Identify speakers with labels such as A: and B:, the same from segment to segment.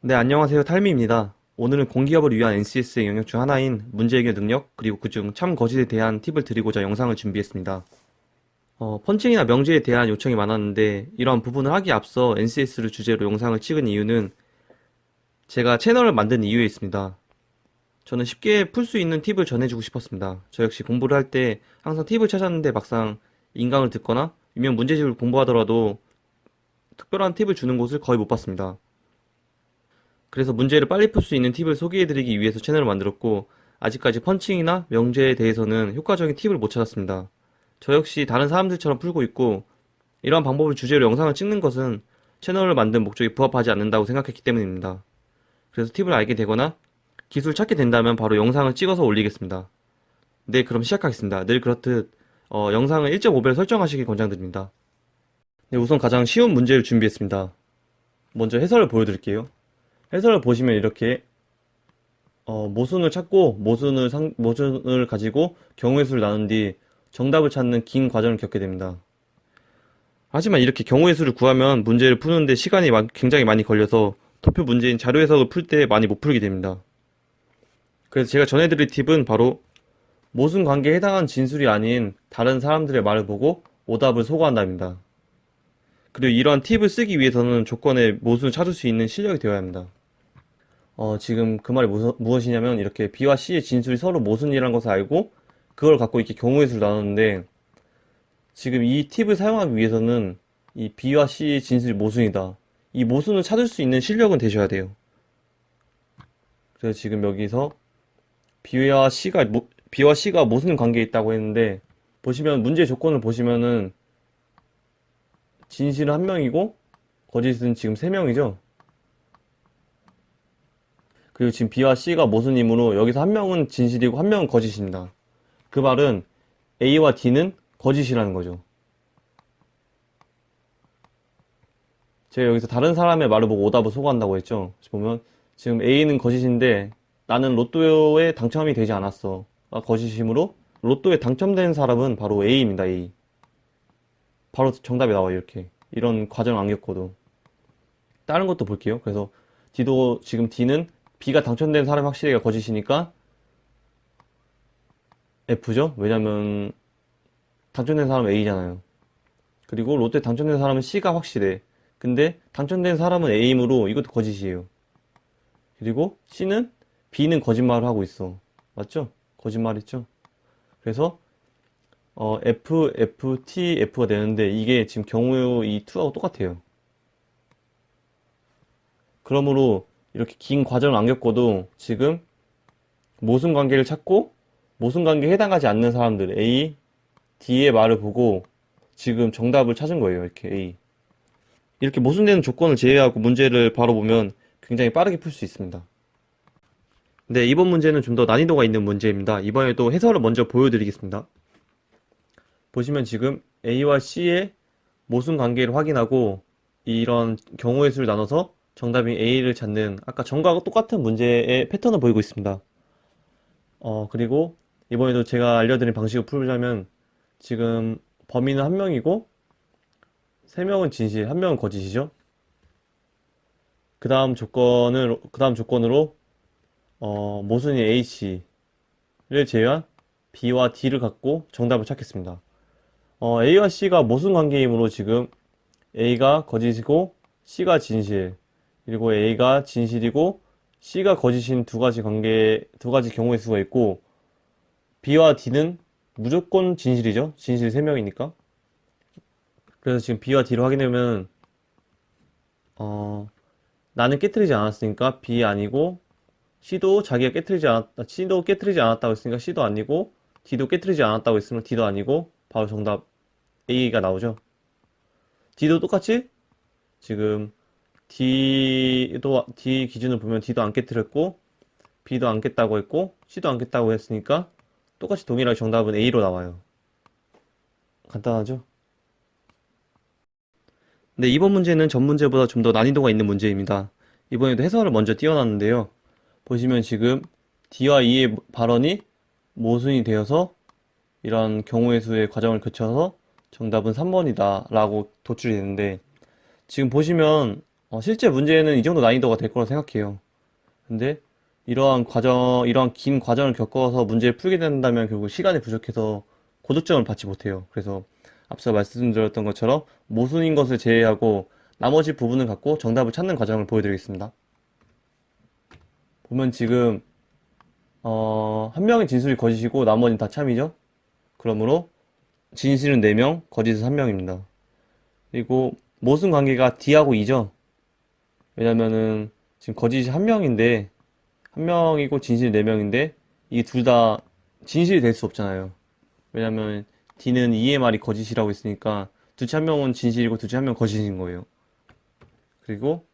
A: 네, 안녕하세요. 탈미입니다. 오늘은 공기업을 위한 NCS의 영역 중 하나인 문제 해결 능력, 그리고 그중 참 거짓에 대한 팁을 드리고자 영상을 준비했습니다. 펀칭이나 명제에 대한 요청이 많았는데, 이러한 부분을 하기에 앞서 NCS를 주제로 영상을 찍은 이유는 제가 채널을 만든 이유에 있습니다. 저는 쉽게 풀 수 있는 팁을 전해주고 싶었습니다. 저 역시 공부를 할 때 항상 팁을 찾았는데 막상 인강을 듣거나 유명 문제집을 공부하더라도 특별한 팁을 주는 곳을 거의 못 봤습니다. 그래서 문제를 빨리 풀 수 있는 팁을 소개해드리기 위해서 채널을 만들었고, 아직까지 펀칭이나 명제에 대해서는 효과적인 팁을 못 찾았습니다. 저 역시 다른 사람들처럼 풀고 있고, 이러한 방법을 주제로 영상을 찍는 것은 채널을 만든 목적에 부합하지 않는다고 생각했기 때문입니다. 그래서 팁을 알게 되거나 기술을 찾게 된다면 바로 영상을 찍어서 올리겠습니다. 네, 그럼 시작하겠습니다. 늘 그렇듯 영상을 1.5배로 설정하시길 권장드립니다. 네, 우선 가장 쉬운 문제를 준비했습니다. 먼저 해설을 보여드릴게요. 해설을 보시면 이렇게 모순을 찾고 모순을 가지고 경우의 수를 나눈 뒤 정답을 찾는 긴 과정을 겪게 됩니다. 하지만 이렇게 경우의 수를 구하면 문제를 푸는데 시간이 굉장히 많이 걸려서 도표 문제인 자료 해석을 풀 때 많이 못 풀게 됩니다. 그래서 제가 전해드릴 팁은 바로 모순 관계에 해당한 진술이 아닌 다른 사람들의 말을 보고 오답을 소거한답니다. 그리고 이러한 팁을 쓰기 위해서는 조건에 모순을 찾을 수 있는 실력이 되어야 합니다. 지금 그 말이 무엇이냐면 이렇게 B와 C의 진술이 서로 모순이라는 것을 알고 그걸 갖고 이렇게 경우의 수를 나눴는데, 지금 이 팁을 사용하기 위해서는 이 B와 C의 진술이 모순이다, 이 모순을 찾을 수 있는 실력은 되셔야 돼요. 그래서 지금 여기서 B와 C가 모순 관계에 있다고 했는데, 보시면 문제 조건을 보시면은 진실은 한 명이고 거짓은 지금 세 명이죠. 그리고 지금 B와 C가 모순이므로 여기서 한 명은 진실이고 한 명은 거짓입니다. 그 말은 A와 D는 거짓이라는 거죠. 제가 여기서 다른 사람의 말을 보고 오답을 소거한다고 했죠. 보면 지금 A는 거짓인데 나는 로또에 당첨이 되지 않았어, 거짓이므로 로또에 당첨된 사람은 바로 A입니다. A. 바로 정답이 나와요. 이렇게 이런 과정을 안 겪어도. 다른 것도 볼게요. 그래서 D도 지금 D는 B가 당첨된 사람이 확실히가 거짓이니까 F죠. 왜냐면 당첨된 사람은 A잖아요. 그리고 롯데 당첨된 사람은 C가 확실해. 근데 당첨된 사람은 A이므로 이것도 거짓이에요. 그리고 C는 B는 거짓말을 하고 있어. 맞죠? 거짓말했죠? 그래서 F, F, T, F가 되는데 이게 지금 경우 이 2하고 똑같아요. 그러므로 이렇게 긴 과정을 안 겪어도 지금 모순 관계를 찾고 모순 관계에 해당하지 않는 사람들 A, D의 말을 보고 지금 정답을 찾은 거예요. 이렇게 A. 이렇게 모순되는 조건을 제외하고 문제를 바로 보면 굉장히 빠르게 풀 수 있습니다. 네, 이번 문제는 좀 더 난이도가 있는 문제입니다. 이번에도 해설을 먼저 보여드리겠습니다. 보시면 지금 A와 C의 모순 관계를 확인하고 이런 경우의 수를 나눠서 정답인 A를 찾는 아까 전과 똑같은 문제의 패턴을 보이고 있습니다. 그리고 이번에도 제가 알려드린 방식을 풀자면 지금 범인은 한 명이고 세 명은 진실, 한 명은 거짓이죠. 그 다음 조건으로 모순이 H를 제외한 B와 D를 갖고 정답을 찾겠습니다. A와 C가 모순 관계이므로 지금 A가 거짓이고 C가 진실, 그리고 A가 진실이고 C가 거짓인 두 가지 경우의 수가 있고, B와 D는 무조건 진실이죠. 진실 3명이니까. 그래서 지금 B와 D를 확인하면, 나는 깨트리지 않았으니까 B 아니고, C도 깨트리지 않았다고 했으니까 C도 아니고, D도 깨트리지 않았다고 했으면 D도 아니고, 바로 정답 A가 나오죠. D도 똑같이 지금 D 기준을 보면 D도 안 깨트렸고 B도 안 깼다고 했고 C도 안 깼다고 했으니까 똑같이 동일하게 정답은 A로 나와요. 간단하죠? 네, 이번 문제는 전 문제보다 좀 더 난이도가 있는 문제입니다. 이번에도 해설을 먼저 띄워놨는데요. 보시면 지금 D와 E의 발언이 모순이 되어서 이런 경우의 수의 과정을 거쳐서 정답은 3번이다 라고 도출이 되는데, 지금 보시면 실제 문제는 이 정도 난이도가 될 거라 생각해요. 근데 이러한 긴 과정을 겪어서 문제를 풀게 된다면 결국 시간이 부족해서 고득점을 받지 못해요. 그래서 앞서 말씀드렸던 것처럼 모순인 것을 제외하고 나머지 부분을 갖고 정답을 찾는 과정을 보여드리겠습니다. 보면 지금 한 명의 진술이 거짓이고 나머지는 다 참이죠. 그러므로 진실은 4명, 거짓은 1명입니다. 그리고 모순 관계가 D하고 E죠. 왜냐면은 지금 거짓이 1명인데 한 명이고 진실이 4명인데 이게 둘 다 진실이 될 수 없잖아요. 왜냐면 D는 E의 말이 거짓이라고 했으니까 둘 중 한 명은 진실이고 둘 중 한 명은 거짓인 거예요. 그리고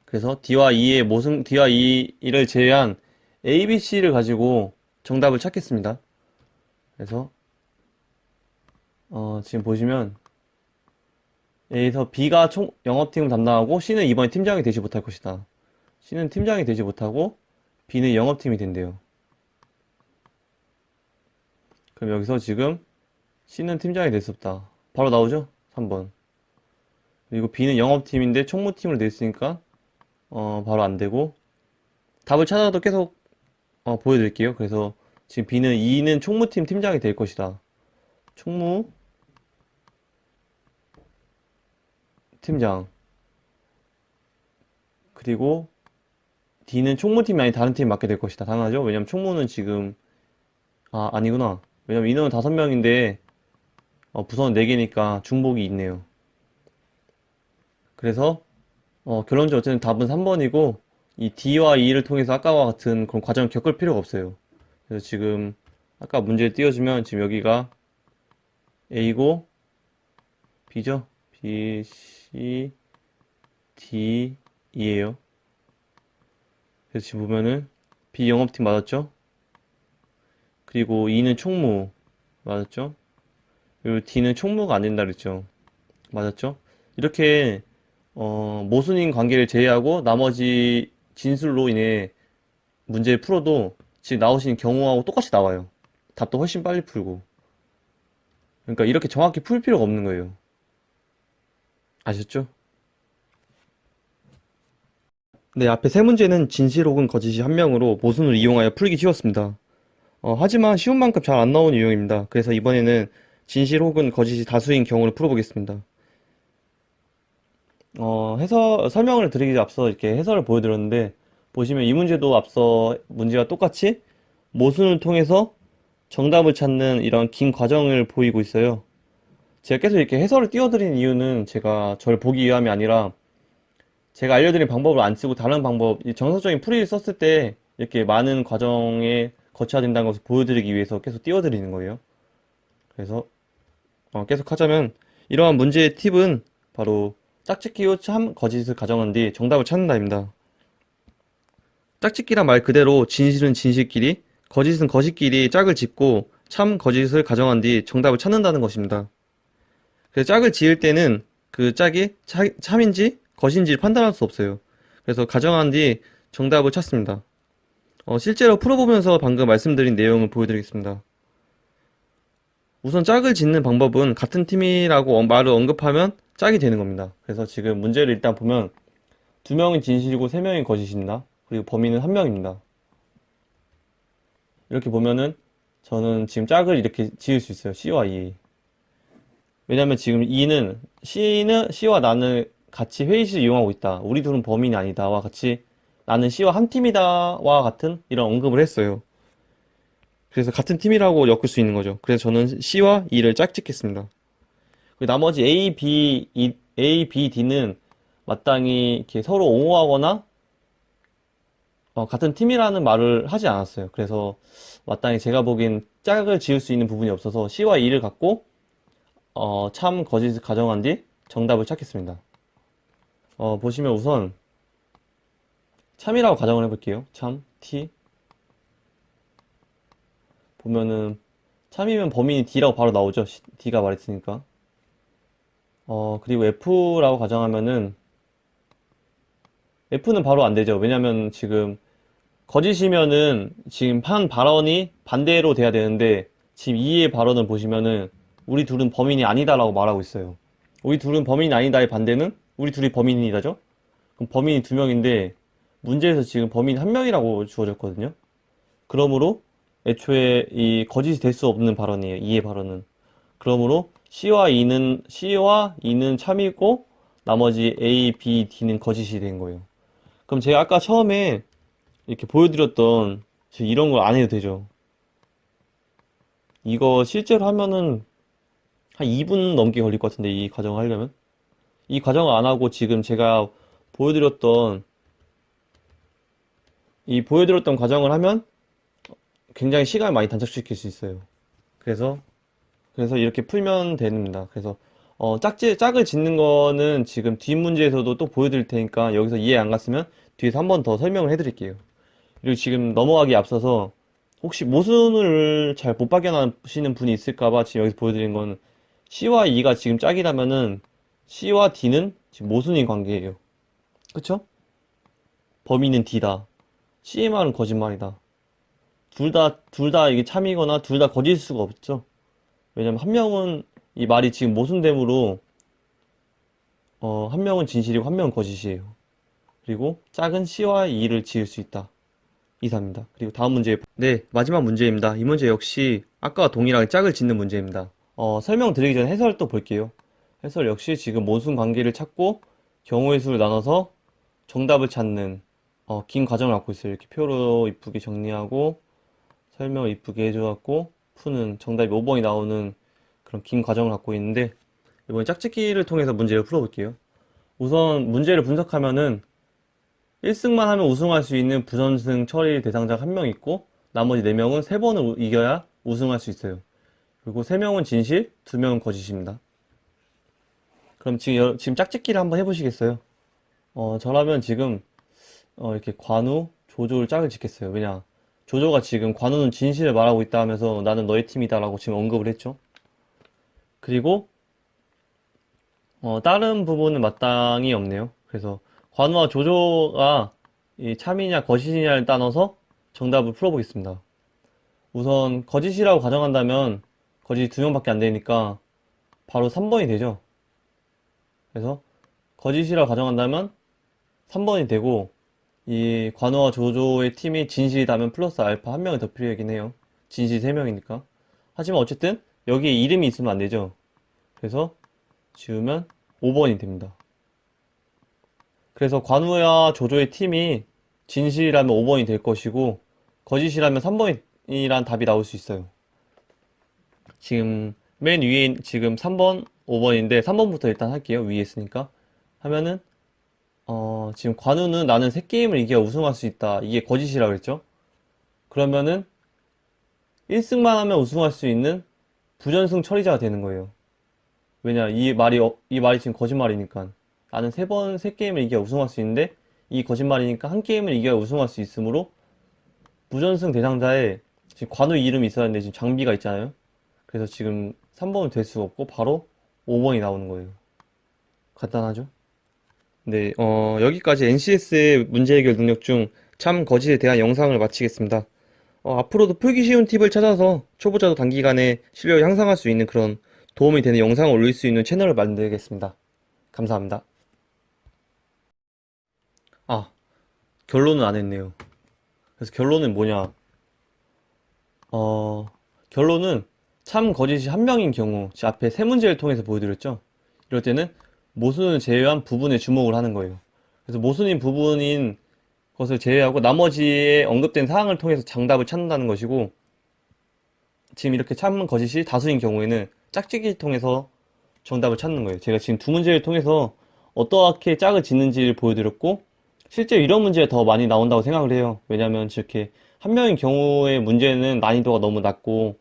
A: 그래서 D와 E를 제외한 A, B, C를 가지고 정답을 찾겠습니다. 그래서 지금 보시면 A에서 B가 영업팀을 담당하고 C는 이번에 팀장이 되지 못할 것이다. C는 팀장이 되지 못하고 B는 영업팀이 된대요. 그럼 여기서 지금 C는 팀장이 될 수 없다. 바로 나오죠? 3번. 그리고 B는 영업팀인데 총무팀으로 돼 있으니까 바로 안 되고 답을 찾아도 계속 보여드릴게요. 그래서 지금 E는 총무팀 팀장이 될 것이다. 총무 팀장. 그리고 D는 총무팀이 아닌 다른 팀 맡게 될 것이다. 당연하죠? 왜냐면 총무는 지금 아니구나. 왜냐면 인원은 5명인데 부서는 4개니까 중복이 있네요. 그래서 결론적으로 어쨌든 답은 3번이고 이 D와 E를 통해서 아까와 같은 그런 과정을 겪을 필요가 없어요. 그래서 지금 아까 문제를 띄워주면 지금 여기가 A고 B죠? B, C, D, E예요. 그래서 지금 보면은 B 영업팀 맞았죠? 그리고 E는 총무 맞았죠? 그리고 D는 총무가 안 된다 그랬죠? 맞았죠? 이렇게 모순인 관계를 제외하고 나머지 진술로 인해 문제를 풀어도 지금 나오신 경우하고 똑같이 나와요. 답도 훨씬 빨리 풀고. 그러니까 이렇게 정확히 풀 필요가 없는 거예요. 아셨죠? 네, 앞에 세 문제는 진실 혹은 거짓이 한 명으로 모순을 이용하여 풀기 쉬웠습니다. 하지만 쉬운 만큼 잘 안 나오는 유형입니다. 그래서 이번에는 진실 혹은 거짓이 다수인 경우를 풀어보겠습니다. 설명을 드리기 앞서 이렇게 해설을 보여드렸는데, 보시면 이 문제도 앞서 문제와 똑같이 모순을 통해서 정답을 찾는 이런 긴 과정을 보이고 있어요. 제가 계속 이렇게 해설을 띄워드린 이유는 제가 저를 보기 위함이 아니라 제가 알려드린 방법을 안 쓰고 다른 방법, 이 정석적인 풀이를 썼을 때 이렇게 많은 과정에 거쳐야 된다는 것을 보여드리기 위해서 계속 띄워드리는 거예요. 그래서 계속 하자면 이러한 문제의 팁은 바로 짝짓기 후 참 거짓을 가정한 뒤 정답을 찾는다입니다. 짝짓기란 말 그대로 진실은 진실끼리, 거짓은 거짓끼리 짝을 짓고 참 거짓을 가정한 뒤 정답을 찾는다는 것입니다. 그래서 짝을 지을 때는 그 짝이 참인지 거짓인지 판단할 수 없어요. 그래서 가정한 뒤 정답을 찾습니다. 실제로 풀어보면서 방금 말씀드린 내용을 보여드리겠습니다. 우선 짝을 짓는 방법은 같은 팀이라고 말을 언급하면 짝이 되는 겁니다. 그래서 지금 문제를 일단 보면 2명이 진실이고 3명이 거짓입니다. 그리고 범인은 1명입니다. 이렇게 보면은 저는 지금 짝을 이렇게 지을 수 있어요. C와 E. 왜냐면 지금 C와 나는 같이 회의실을 이용하고 있다. 우리 둘은 범인이 아니다와 같이 나는 C와 한 팀이다와 같은 이런 언급을 했어요. 그래서 같은 팀이라고 엮을 수 있는 거죠. 그래서 저는 C와 E를 짝짓겠습니다. 나머지 A, B, D는 마땅히 이렇게 서로 옹호하거나 같은 팀이라는 말을 하지 않았어요. 그래서 마땅히 제가 보기엔 짝을 지을 수 있는 부분이 없어서 C와 E를 갖고 참 거짓을 가정한 뒤 정답을 찾겠습니다. 보시면 우선 참이라고 가정을 해볼게요. 참 T 보면은 참이면 범인이 D라고 바로 나오죠. D가 말했으니까. 그리고 F라고 가정하면은 F는 바로 안 되죠. 왜냐면 지금 거짓이면은 지금 한 발언이 반대로 돼야 되는데 지금 E의 발언을 보시면은 우리 둘은 범인이 아니다라고 말하고 있어요. 우리 둘은 범인이 아니다의 반대는 우리 둘이 범인이다죠? 그럼 범인이 두 명인데 문제에서 지금 범인 한 명이라고 주어졌거든요. 그러므로 애초에 이 거짓이 될 수 없는 발언이에요. 이의 발언은. 그러므로 C와 E는 참이고 나머지 A, B, D는 거짓이 된 거예요. 그럼 제가 아까 처음에 이렇게 보여드렸던 이런 걸 안 해도 되죠. 이거 실제로 하면은 한 2분 넘게 걸릴 것 같은데, 이 과정을 하려면. 이 과정을 안 하고 지금 제가 보여드렸던 보여드렸던 과정을 하면 굉장히 시간을 많이 단축시킬 수 있어요. 그래서 이렇게 풀면 됩니다. 그래서 짝을 짓는 거는 지금 뒷 문제에서도 또 보여드릴 테니까 여기서 이해 안 갔으면 뒤에서 한 번 더 설명을 해드릴게요. 그리고 지금 넘어가기 앞서서 혹시 모순을 잘 못 발견하시는 분이 있을까봐 지금 여기서 보여드린 건 C와 E가 지금 짝이라면은 C와 D는 지금 모순인 관계예요. 그쵸? 범인은 D다. C의 말은 거짓말이다. 둘 다 이게 참이거나 둘 다 거짓일 수가 없죠. 왜냐면 한 명은 이 말이 지금 모순됨으로 한 명은 진실이고 한 명은 거짓이에요. 그리고 짝은 C와 E를 지을 수 있다. 이상입니다. 그리고 다음 문제. 네, 마지막 문제입니다. 이 문제 역시 아까와 동일하게 짝을 짓는 문제입니다. 설명드리기 전에 해설 또 볼게요. 해설 역시 지금 모순 관계를 찾고 경우의 수를 나눠서 정답을 찾는 긴 과정을 갖고 있어요. 이렇게 표로 이쁘게 정리하고 설명을 이쁘게 해줘갖고 푸는 정답이 5번이 나오는 그런 긴 과정을 갖고 있는데 이번에 짝짓기를 통해서 문제를 풀어볼게요. 우선 문제를 분석하면은 1승만 하면 우승할 수 있는 부전승 처리 대상자가 한 명 있고 나머지 4명은 3번을 이겨야 우승할 수 있어요. 그리고 3명은 진실, 2명은 거짓입니다. 그럼 지금 짝짓기를 한번 해보시겠어요? 저라면 지금 이렇게 관우, 조조를 짝을 짓겠어요. 왜냐? 조조가 지금 관우는 진실을 말하고 있다 하면서 나는 너의 팀이다 라고 지금 언급을 했죠. 그리고 다른 부분은 마땅히 없네요. 그래서 관우와 조조가 이 참이냐 거짓이냐를 따눠서 정답을 풀어보겠습니다. 우선 거짓이라고 가정한다면 거짓이 2명밖에 안 되니까 바로 3번이 되죠. 그래서 거짓이라고 가정한다면 3번이 되고 이 관우와 조조의 팀이 진실이라면 플러스 알파 한 명이 더 필요하긴 해요. 진실 3명이니까. 하지만 어쨌든 여기에 이름이 있으면 안 되죠. 그래서 지우면 5번이 됩니다. 그래서 관우와 조조의 팀이 진실이라면 5번이 될 것이고 거짓이라면 3번이란 답이 나올 수 있어요. 지금 맨 위에 지금 3번, 5번인데 3번부터 일단 할게요. 위에 있으니까. 하면은 지금 관우는 나는 3게임을 이겨야 우승할 수 있다. 이게 거짓이라고 했죠. 그러면은 1승만 하면 우승할 수 있는 부전승 처리자가 되는 거예요. 왜냐, 이 말이 지금 거짓말이니까. 나는 3게임을 이겨야 우승할 수 있는데, 이 거짓말이니까 한 게임을 이겨야 우승할 수 있으므로, 부전승 대상자에 지금 관우 이름이 있어야 하는데 지금 장비가 있잖아요. 그래서 지금 3번은 될 수가 없고, 바로 5번이 나오는 거예요. 간단하죠? 네, 여기까지 NCS의 문제 해결 능력 중 참 거짓에 대한 영상을 마치겠습니다. 앞으로도 풀기 쉬운 팁을 찾아서 초보자도 단기간에 실력을 향상할 수 있는 그런 도움이 되는 영상을 올릴 수 있는 채널을 만들겠습니다. 감사합니다. 아, 결론은 안 했네요. 그래서 결론은 뭐냐? 결론은 참 거짓이 한 명인 경우, 제 앞에 세 문제를 통해서 보여드렸죠? 이럴 때는 모순을 제외한 부분에 주목을 하는 거예요. 그래서 모순인 부분인 것을 제외하고 나머지에 언급된 사항을 통해서 정답을 찾는다는 것이고, 지금 이렇게 참 거짓이 다수인 경우에는 짝짓기를 통해서 정답을 찾는 거예요. 제가 지금 두 문제를 통해서 어떻게 짝을 짓는지를 보여드렸고, 실제 이런 문제가 더 많이 나온다고 생각을 해요. 왜냐면 이렇게 한 명인 경우의 문제는 난이도가 너무 낮고,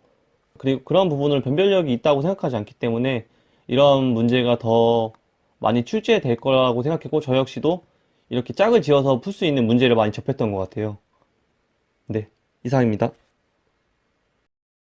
A: 그리고 그런 부분을 변별력이 있다고 생각하지 않기 때문에 이런 문제가 더 많이 출제될 거라고 생각했고, 저 역시도 이렇게 짝을 지어서 풀 수 있는 문제를 많이 접했던 것 같아요. 네, 이상입니다.